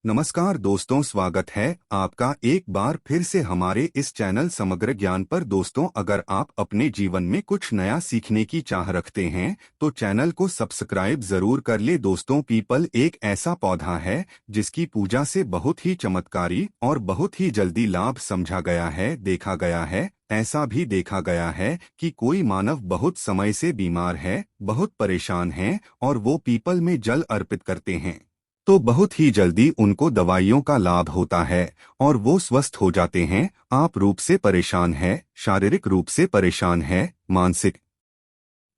नमस्कार दोस्तों, स्वागत है आपका एक बार फिर से हमारे इस चैनल समग्र ज्ञान पर। दोस्तों, अगर आप अपने जीवन में कुछ नया सीखने की चाह रखते हैं तो चैनल को सब्सक्राइब जरूर कर ले। दोस्तों, पीपल एक ऐसा पौधा है जिसकी पूजा से बहुत ही चमत्कारी और बहुत ही जल्दी लाभ समझा गया है, देखा गया है। ऐसा भी देखा गया है कि कोई मानव बहुत समय से बीमार है, बहुत परेशान है और वो पीपल में जल अर्पित करते हैं तो बहुत ही जल्दी उनको दवाइयों का लाभ होता है और वो स्वस्थ हो जाते हैं। आप रूप से परेशान हैं, शारीरिक रूप से परेशान हैं, मानसिक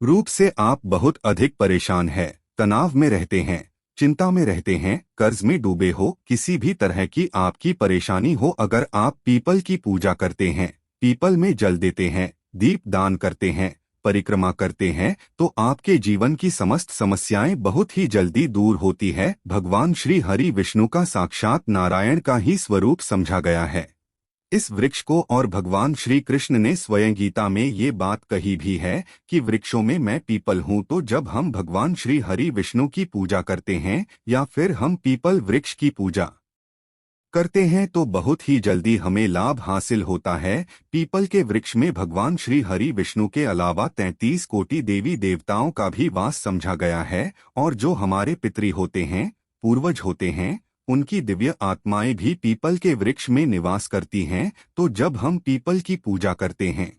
रूप से आप बहुत अधिक परेशान हैं, तनाव में रहते हैं, चिंता में रहते हैं, कर्ज में डूबे हो, किसी भी तरह की आपकी परेशानी हो, अगर आप पीपल की पूजा करते हैं, पीपल में जल देते हैं, दीप दान करते हैं, परिक्रमा करते हैं तो आपके जीवन की समस्त समस्याएं बहुत ही जल्दी दूर होती है। भगवान श्री हरि विष्णु का साक्षात नारायण का ही स्वरूप समझा गया है इस वृक्ष को, और भगवान श्री कृष्ण ने स्वयं गीता में ये बात कही भी है कि वृक्षों में मैं पीपल हूँ। तो जब हम भगवान श्री हरि विष्णु की पूजा करते हैं या फिर हम पीपल वृक्ष की पूजा करते हैं तो बहुत ही जल्दी हमें लाभ हासिल होता है। पीपल के वृक्ष में भगवान श्री हरि विष्णु के अलावा 33 कोटि देवी देवताओं का भी वास समझा गया है और जो हमारे पितृ होते हैं, पूर्वज होते हैं, उनकी दिव्य आत्माएं भी पीपल के वृक्ष में निवास करती हैं। तो जब हम पीपल की पूजा करते हैं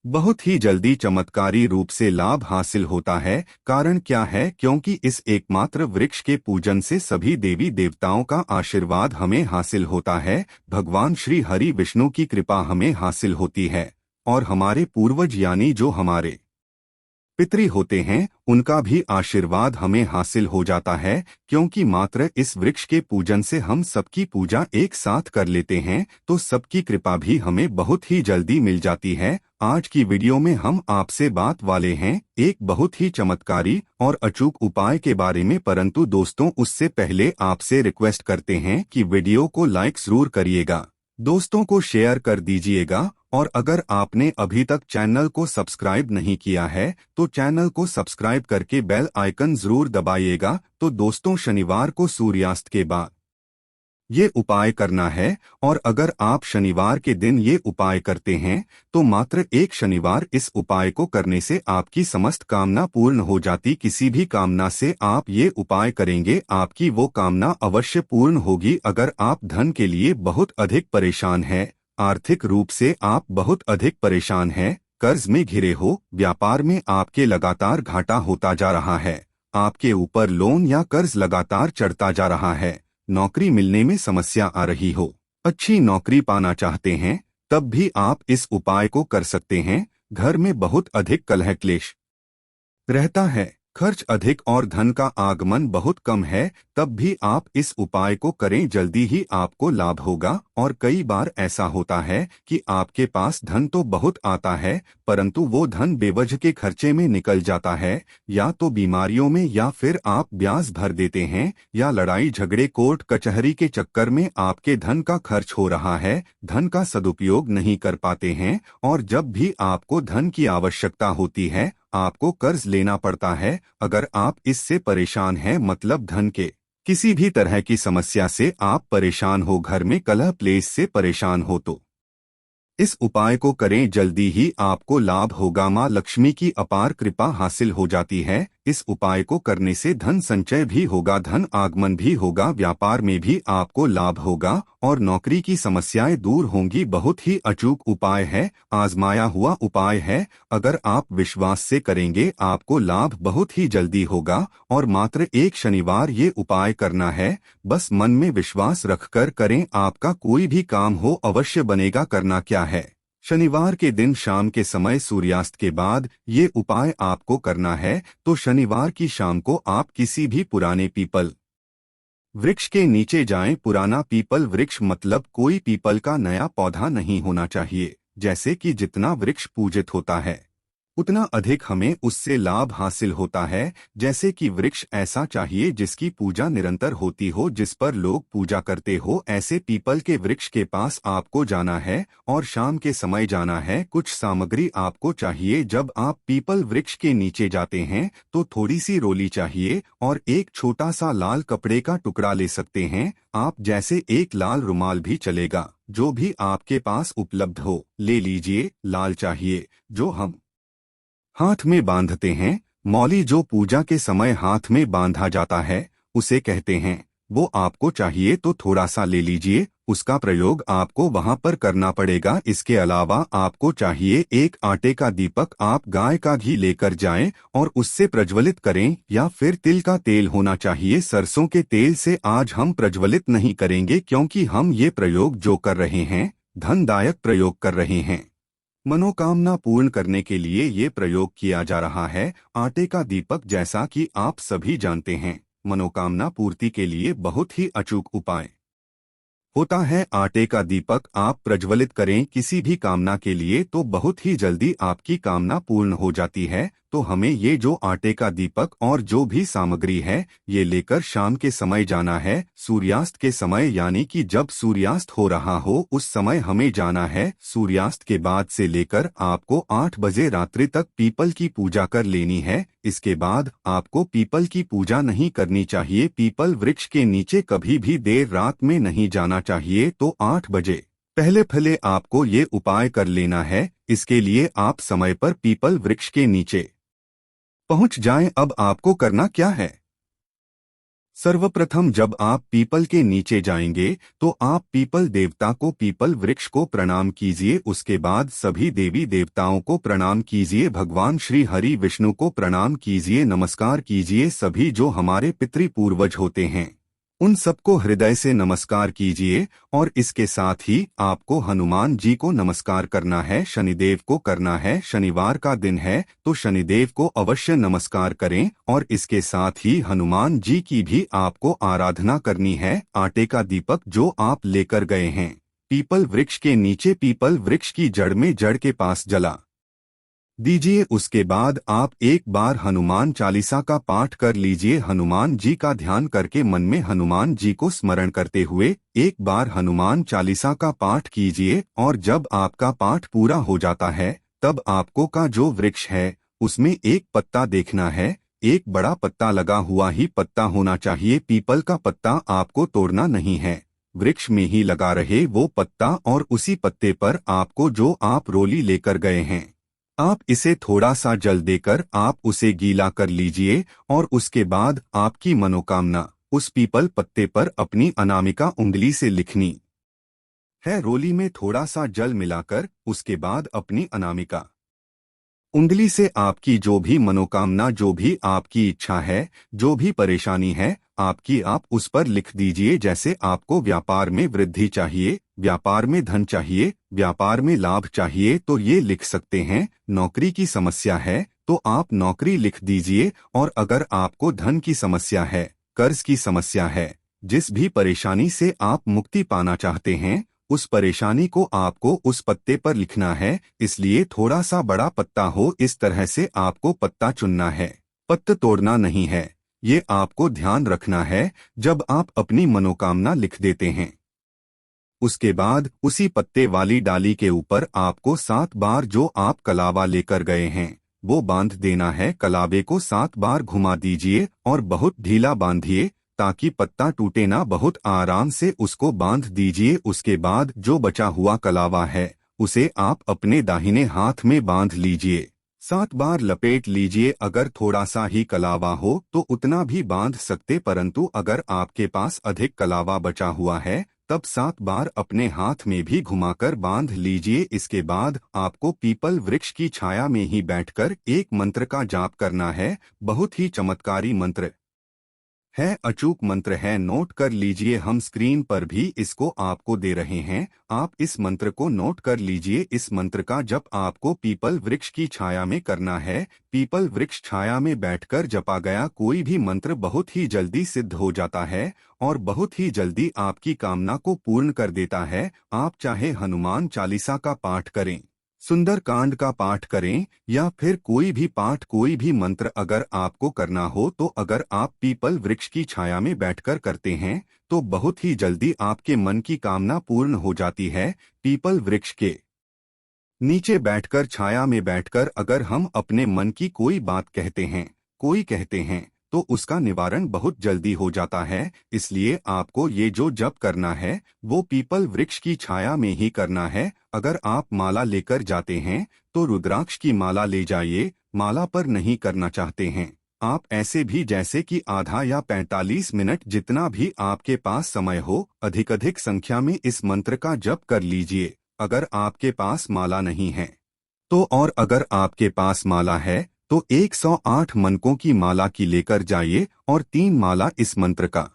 बहुत ही जल्दी चमत्कारी रूप से लाभ हासिल होता है। कारण क्या है? क्योंकि इस एकमात्र वृक्ष के पूजन से सभी देवी देवताओं का आशीर्वाद हमें हासिल होता है, भगवान श्री हरि विष्णु की कृपा हमें हासिल होती है और हमारे पूर्वज यानी जो हमारे पितृ होते हैं उनका भी आशीर्वाद हमें हासिल हो जाता है। क्योंकि मात्र इस वृक्ष के पूजन से हम सबकी पूजा एक साथ कर लेते हैं तो सबकी कृपा भी हमें बहुत ही जल्दी मिल जाती है। आज की वीडियो में हम आपसे बात वाले हैं एक बहुत ही चमत्कारी और अचूक उपाय के बारे में, परंतु दोस्तों उससे पहले आपसे रिक्वेस्ट करते हैं कि वीडियो को लाइक जरूर करिएगा, दोस्तों को शेयर कर दीजिएगा और अगर आपने अभी तक चैनल को सब्सक्राइब नहीं किया है तो चैनल को सब्सक्राइब करके बेल आइकन जरूर दबाइएगा। तो दोस्तों, शनिवार को सूर्यास्त के बाद ये उपाय करना है और अगर आप शनिवार के दिन ये उपाय करते हैं तो मात्र एक शनिवार इस उपाय को करने से आपकी समस्त कामना पूर्ण हो जाती। किसी भी कामना से आप ये उपाय करेंगे आपकी वो कामना अवश्य पूर्ण होगी। अगर आप धन के लिए बहुत अधिक परेशान हैं, आर्थिक रूप से आप बहुत अधिक परेशान हैं, कर्ज में घिरे हो, व्यापार में आपके लगातार घाटा होता जा रहा है, आपके ऊपर लोन या कर्ज लगातार चढ़ता जा रहा है, नौकरी मिलने में समस्या आ रही हो, अच्छी नौकरी पाना चाहते हैं, तब भी आप इस उपाय को कर सकते हैं। घर में बहुत अधिक कलह क्लेश रहता है, खर्च अधिक और धन का आगमन बहुत कम है, तब भी आप इस उपाय को करें, जल्दी ही आपको लाभ होगा। और कई बार ऐसा होता है कि आपके पास धन तो बहुत आता है परंतु वो धन बेवजह के खर्चे में निकल जाता है, या तो बीमारियों में, या फिर आप ब्याज भर देते हैं, या लड़ाई झगड़े कोर्ट कचहरी के चक्कर में आपके धन का खर्च हो रहा है, धन का सदुपयोग नहीं कर पाते हैं और जब भी आपको धन की आवश्यकता होती है आपको कर्ज लेना पड़ता है। अगर आप इससे परेशान हैं, मतलब धन के किसी भी तरह की समस्या से आप परेशान हो, घर में कलह क्लेश से परेशान हो, तो इस उपाय को करें, जल्दी ही आपको लाभ होगा। माँ लक्ष्मी की अपार कृपा हासिल हो जाती है। इस उपाय को करने से धन संचय भी होगा, धन आगमन भी होगा, व्यापार में भी आपको लाभ होगा और नौकरी की समस्याएं दूर होंगी। बहुत ही अचूक उपाय है, आजमाया हुआ उपाय है। अगर आप विश्वास से करेंगे आपको लाभ बहुत ही जल्दी होगा और मात्र एक शनिवार ये उपाय करना है। बस मन में विश्वास रखकर करें, आपका कोई भी काम हो अवश्य बनेगा। करना क्या है? शनिवार के दिन शाम के समय सूर्यास्त के बाद ये उपाय आपको करना है। तो शनिवार की शाम को आप किसी भी पुराने पीपल वृक्ष के नीचे जाएं। पुराना पीपल वृक्ष मतलब कोई पीपल का नया पौधा नहीं होना चाहिए, जैसे कि जितना वृक्ष पूजित होता है उतना अधिक हमें उससे लाभ हासिल होता है। जैसे कि वृक्ष ऐसा चाहिए जिसकी पूजा निरंतर होती हो, जिस पर लोग पूजा करते हो। ऐसे पीपल के वृक्ष के पास आपको जाना है और शाम के समय जाना है। कुछ सामग्री आपको चाहिए। जब आप पीपल वृक्ष के नीचे जाते हैं तो थोड़ी सी रोली चाहिए और एक छोटा सा लाल कपड़े का टुकड़ा ले सकते हैं आप। जैसे एक लाल रुमाल भी चलेगा, जो भी आपके पास उपलब्ध हो ले लीजिए। लाल चाहिए जो हम हाथ में बांधते हैं। मौली जो पूजा के समय हाथ में बांधा जाता है उसे कहते हैं, वो आपको चाहिए तो थोड़ा सा ले लीजिए। उसका प्रयोग आपको वहां पर करना पड़ेगा। इसके अलावा आपको चाहिए एक आटे का दीपक। आप गाय का घी लेकर जाएं और उससे प्रज्वलित करें, या फिर तिल का तेल होना चाहिए। सरसों के तेल से आज हम प्रज्वलित नहीं करेंगे, क्योंकि हम ये प्रयोग जो कर रहे हैं धनदायक प्रयोग कर रहे हैं। मनोकामना पूर्ण करने के लिए ये प्रयोग किया जा रहा है। आटे का दीपक, जैसा कि आप सभी जानते हैं, मनोकामना पूर्ति के लिए बहुत ही अचूक उपाय होता है। आटे का दीपक आप प्रज्वलित करें किसी भी कामना के लिए तो बहुत ही जल्दी आपकी कामना पूर्ण हो जाती है। तो हमें ये जो आटे का दीपक और जो भी सामग्री है ये लेकर शाम के समय जाना है। सूर्यास्त के समय, यानी कि जब सूर्यास्त हो रहा हो उस समय हमें जाना है। सूर्यास्त के बाद से लेकर आपको 8 बजे रात्रि तक पीपल की पूजा कर लेनी है। इसके बाद आपको पीपल की पूजा नहीं करनी चाहिए। पीपल वृक्ष के नीचे कभी भी देर रात में नहीं जाना चाहिए। तो 8 बजे पहले आपको ये उपाय कर लेना है। इसके लिए आप समय पर पीपल वृक्ष के नीचे पहुंच जाएं। अब आपको करना क्या है? सर्वप्रथम जब आप पीपल के नीचे जाएंगे तो आप पीपल देवता को, पीपल वृक्ष को प्रणाम कीजिए। उसके बाद सभी देवी देवताओं को प्रणाम कीजिए। भगवान श्री हरि विष्णु को प्रणाम कीजिए, नमस्कार कीजिए। सभी जो हमारे पितृ पूर्वज होते हैं उन सबको हृदय से नमस्कार कीजिए। और इसके साथ ही आपको हनुमान जी को नमस्कार करना है, शनिदेव को करना है। शनिवार का दिन है तो शनिदेव को अवश्य नमस्कार करें। और इसके साथ ही हनुमान जी की भी आपको आराधना करनी है। आटे का दीपक जो आप लेकर गए हैं पीपल वृक्ष के नीचे, पीपल वृक्ष की जड़ में, जड़ के पास जला दीजिए। उसके बाद आप एक बार हनुमान चालीसा का पाठ कर लीजिए। हनुमान जी का ध्यान करके मन में हनुमान जी को स्मरण करते हुए एक बार हनुमान चालीसा का पाठ कीजिए। और जब आपका पाठ पूरा हो जाता है तब आपको का जो वृक्ष है उसमें एक पत्ता देखना है। एक बड़ा पत्ता लगा हुआ ही पत्ता होना चाहिए। पीपल का पत्ता आपको तोड़ना नहीं है, वृक्ष में ही लगा रहे वो पत्ता। और उसी पत्ते पर आपको जो आप रोली लेकर गए हैं आप इसे थोड़ा सा जल देकर आप उसे गीला कर लीजिए। और उसके बाद आपकी मनोकामना उस पीपल पत्ते पर अपनी अनामिका उंगली से लिखनी है। रोली में थोड़ा सा जल मिलाकर उसके बाद अपनी अनामिका उंगली से आपकी जो भी मनोकामना, जो भी आपकी इच्छा है, जो भी परेशानी है आपकी, आप उस पर लिख दीजिए। जैसे आपको व्यापार में वृद्धि चाहिए, व्यापार में धन चाहिए, व्यापार में लाभ चाहिए तो ये लिख सकते हैं। नौकरी की समस्या है तो आप नौकरी लिख दीजिए। और अगर आपको धन की समस्या है, कर्ज की समस्या है, जिस भी परेशानी से आप मुक्ति पाना चाहते हैं उस परेशानी को आपको उस पत्ते पर लिखना है। इसलिए थोड़ा सा बड़ा पत्ता हो, इस तरह से आपको पत्ता चुनना है, पत्ता तोड़ना नहीं है। ये आपको ध्यान रखना है जब आप अपनी मनोकामना लिख देते हैं। उसके बाद उसी पत्ते वाली डाली के ऊपर आपको 7 बार जो आप कलावा लेकर गए हैं वो बांध देना है। कलावे को 7 बार घुमा दीजिए और बहुत ढीला बांधिए ताकि पत्ता टूटे ना। बहुत आराम से उसको बांध दीजिए। उसके बाद जो बचा हुआ कलावा है उसे आप अपने दाहिने हाथ में बांध लीजिए। 7 बार लपेट लीजिए। अगर थोड़ा सा ही कलावा हो तो उतना भी बांध सकते, परंतु अगर आपके पास अधिक कलावा बचा हुआ है तब 7 बार अपने हाथ में भी घुमाकर बांध लीजिए। इसके बाद आपको पीपल वृक्ष की छाया में ही बैठकर एक मंत्र का जाप करना है। बहुत ही चमत्कारी मंत्र है, अचूक मंत्र है, नोट कर लीजिए। हम स्क्रीन पर भी इसको आपको दे रहे हैं, आप इस मंत्र को नोट कर लीजिए। इस मंत्र का जप आपको पीपल वृक्ष की छाया में करना है। पीपल वृक्ष छाया में बैठकर जपा गया कोई भी मंत्र बहुत ही जल्दी सिद्ध हो जाता है और बहुत ही जल्दी आपकी कामना को पूर्ण कर देता है। आप चाहे हनुमान चालीसा का पाठ करें, सुंदरकांड का पाठ करें या फिर कोई भी पाठ, कोई भी मंत्र अगर आपको करना हो तो अगर आप पीपल वृक्ष की छाया में बैठकर करते हैं तो बहुत ही जल्दी आपके मन की कामना पूर्ण हो जाती है। पीपल वृक्ष के नीचे बैठकर, छाया में बैठकर अगर हम अपने मन की कोई बात कहते हैं तो उसका निवारण बहुत जल्दी हो जाता है। इसलिए आपको ये जो जप करना है वो पीपल वृक्ष की छाया में ही करना है। अगर आप माला लेकर जाते हैं तो रुद्राक्ष की माला ले जाइए। माला पर नहीं करना चाहते हैं आप ऐसे भी जैसे कि आधा या 45 मिनट, जितना भी आपके पास समय हो, अधिक संख्या में इस मंत्र का जप कर लीजिए। अगर आपके पास माला नहीं है तो, और अगर आपके पास माला है तो 108 मनकों की माला की लेकर जाइए और 3 माला इस मंत्र का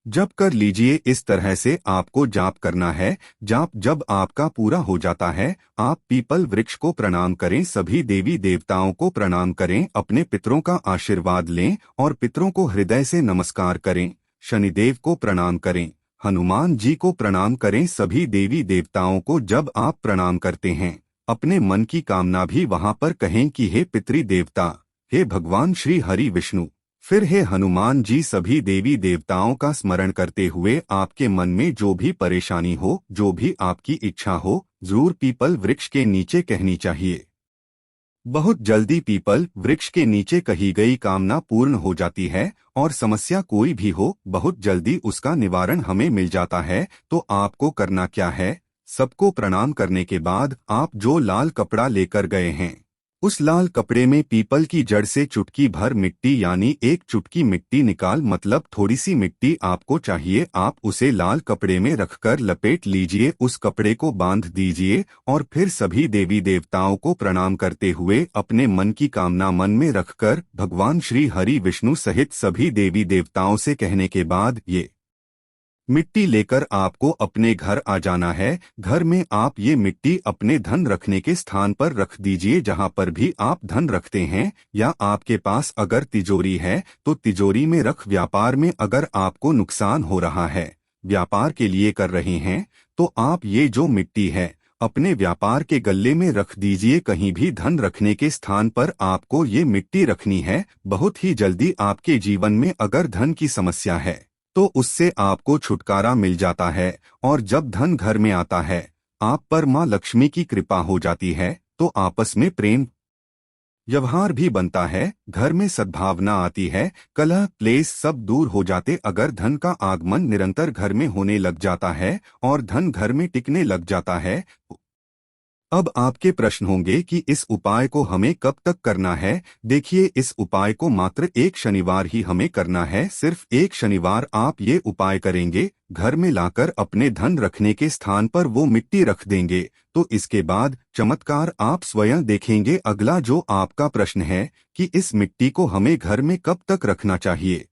जप कर लीजिए। इस तरह से आपको जाप करना है। जाप जब आपका पूरा हो जाता है, आप पीपल वृक्ष को प्रणाम करें, सभी देवी देवताओं को प्रणाम करें, अपने पितरों का आशीर्वाद लें और पितरों को हृदय से नमस्कार करें। शनिदेव को प्रणाम करें, हनुमान जी को प्रणाम करें। सभी देवी देवताओं को जब आप प्रणाम करते हैं, अपने मन की कामना भी वहां पर कहें कि हे पितृ देवता, हे भगवान श्री हरि विष्णु, फिर हे हनुमान जी। सभी देवी देवताओं का स्मरण करते हुए आपके मन में जो भी परेशानी हो, जो भी आपकी इच्छा हो, जरूर पीपल वृक्ष के नीचे कहनी चाहिए। बहुत जल्दी पीपल वृक्ष के नीचे कही गई कामना पूर्ण हो जाती है और समस्या कोई भी हो, बहुत जल्दी उसका निवारण हमें मिल जाता है। तो आपको करना क्या है, सबको प्रणाम करने के बाद आप जो लाल कपड़ा लेकर गए हैं उस लाल कपड़े में पीपल की जड़ से चुटकी भर मिट्टी, यानी 1 चुटकी मिट्टी निकाल, मतलब थोड़ी सी मिट्टी आपको चाहिए, आप उसे लाल कपड़े में रखकर लपेट लीजिए, उस कपड़े को बांध दीजिए और फिर सभी देवी देवताओं को प्रणाम करते हुए अपने मन की कामना मन में रखकर भगवान श्री हरि विष्णु सहित सभी देवी देवताओं से कहने के बाद ये मिट्टी लेकर आपको अपने घर आ जाना है। घर में आप ये मिट्टी अपने धन रखने के स्थान पर रख दीजिए, जहां पर भी आप धन रखते हैं, या आपके पास अगर तिजोरी है तो तिजोरी में रख। व्यापार में अगर आपको नुकसान हो रहा है, व्यापार के लिए कर रहे हैं, तो आप ये जो मिट्टी है अपने व्यापार के गल्ले में रख दीजिए। कहीं भी धन रखने के स्थान पर आपको ये मिट्टी रखनी है। बहुत ही जल्दी आपके जीवन में अगर धन की समस्या है तो उससे आपको छुटकारा मिल जाता है, और जब धन घर में आता है आप पर माँ लक्ष्मी की कृपा हो जाती है, तो आपस में प्रेम व्यवहार भी बनता है, घर में सद्भावना आती है, कलह क्लेश सब दूर हो जाते। अगर धन का आगमन निरंतर घर में होने लग जाता है और धन घर में टिकने लग जाता है। अब आपके प्रश्न होंगे कि इस उपाय को हमें कब तक करना है। देखिए, इस उपाय को मात्र 1 शनिवार ही हमें करना है। सिर्फ 1 शनिवार आप ये उपाय करेंगे, घर में लाकर अपने धन रखने के स्थान पर वो मिट्टी रख देंगे, तो इसके बाद चमत्कार आप स्वयं देखेंगे। अगला जो आपका प्रश्न है कि इस मिट्टी को हमें घर में कब तक रखना चाहिए,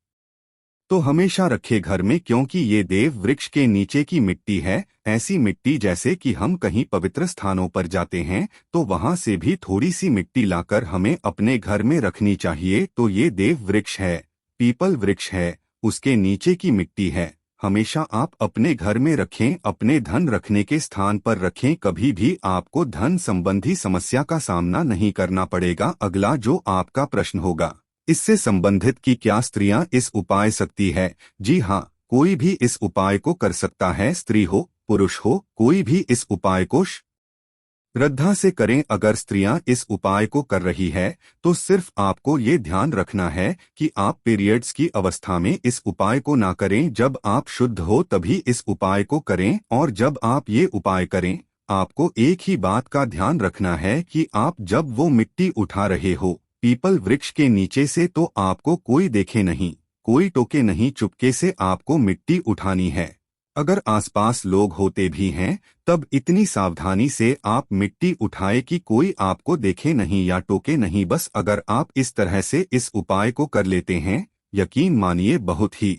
तो हमेशा रखे घर में, क्योंकि ये देव वृक्ष के नीचे की मिट्टी है। ऐसी मिट्टी जैसे कि हम कहीं पवित्र स्थानों पर जाते हैं तो वहां से भी थोड़ी सी मिट्टी लाकर हमें अपने घर में रखनी चाहिए। तो ये देव वृक्ष है, पीपल वृक्ष है, उसके नीचे की मिट्टी है, हमेशा आप अपने घर में रखें, अपने धन रखने के स्थान पर रखें। कभी भी आपको धन संबंधी समस्या का सामना नहीं करना पड़ेगा। अगला जो आपका प्रश्न होगा, इससे संबंधित कि क्या स्त्रियां इस उपाय सकती है? जी हाँ, कोई भी इस उपाय को कर सकता है, स्त्री हो पुरुष हो, कोई भी इस उपाय को श्रद्धा से करें। अगर स्त्रियां इस उपाय को कर रही है तो सिर्फ आपको ये ध्यान रखना है कि आप पीरियड्स की अवस्था में इस उपाय को ना करें। जब आप शुद्ध हो तभी इस उपाय को करें, और जब आप ये उपाय करें आपको एक ही बात का ध्यान रखना है कि आप जब वो मिट्टी उठा रहे हो पीपल वृक्ष के नीचे से, तो आपको कोई देखे नहीं, कोई टोके नहीं, चुपके से आपको मिट्टी उठानी है। अगर आसपास लोग होते भी हैं तब इतनी सावधानी से आप मिट्टी उठाए कि कोई आपको देखे नहीं या टोके नहीं। बस अगर आप इस तरह से इस उपाय को कर लेते हैं, यकीन मानिए बहुत ही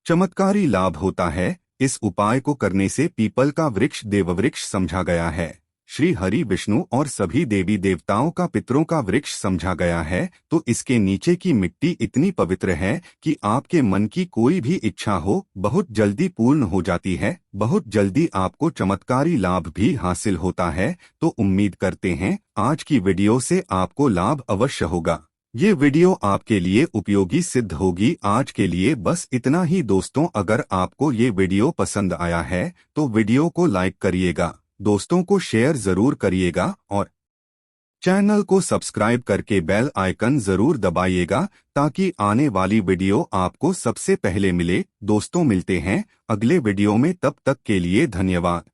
चमत्कारी लाभ होता है। इस उपाय को करने से पीपल का वृक्ष देववृक्ष समझा गया है। श्री हरि विष्णु और सभी देवी देवताओं का पितरों का वृक्ष समझा गया है, तो इसके नीचे की मिट्टी इतनी पवित्र है कि आपके मन की कोई भी इच्छा हो बहुत जल्दी पूर्ण हो जाती है, बहुत जल्दी आपको चमत्कारी लाभ भी हासिल होता है। तो उम्मीद करते हैं आज की वीडियो से आपको लाभ अवश्य होगा। ये वीडियो आपके लिए उपयोगी सिद्ध होगी। आज के लिए बस इतना ही दोस्तों। अगर आपको ये वीडियो पसंद आया है तो वीडियो को लाइक करिएगा, दोस्तों को शेयर जरूर करिएगा और चैनल को सब्सक्राइब करके बेल आइकन जरूर दबाइएगा ताकि आने वाली वीडियो आपको सबसे पहले मिले। दोस्तों मिलते हैं अगले वीडियो में, तब तक के लिए धन्यवाद।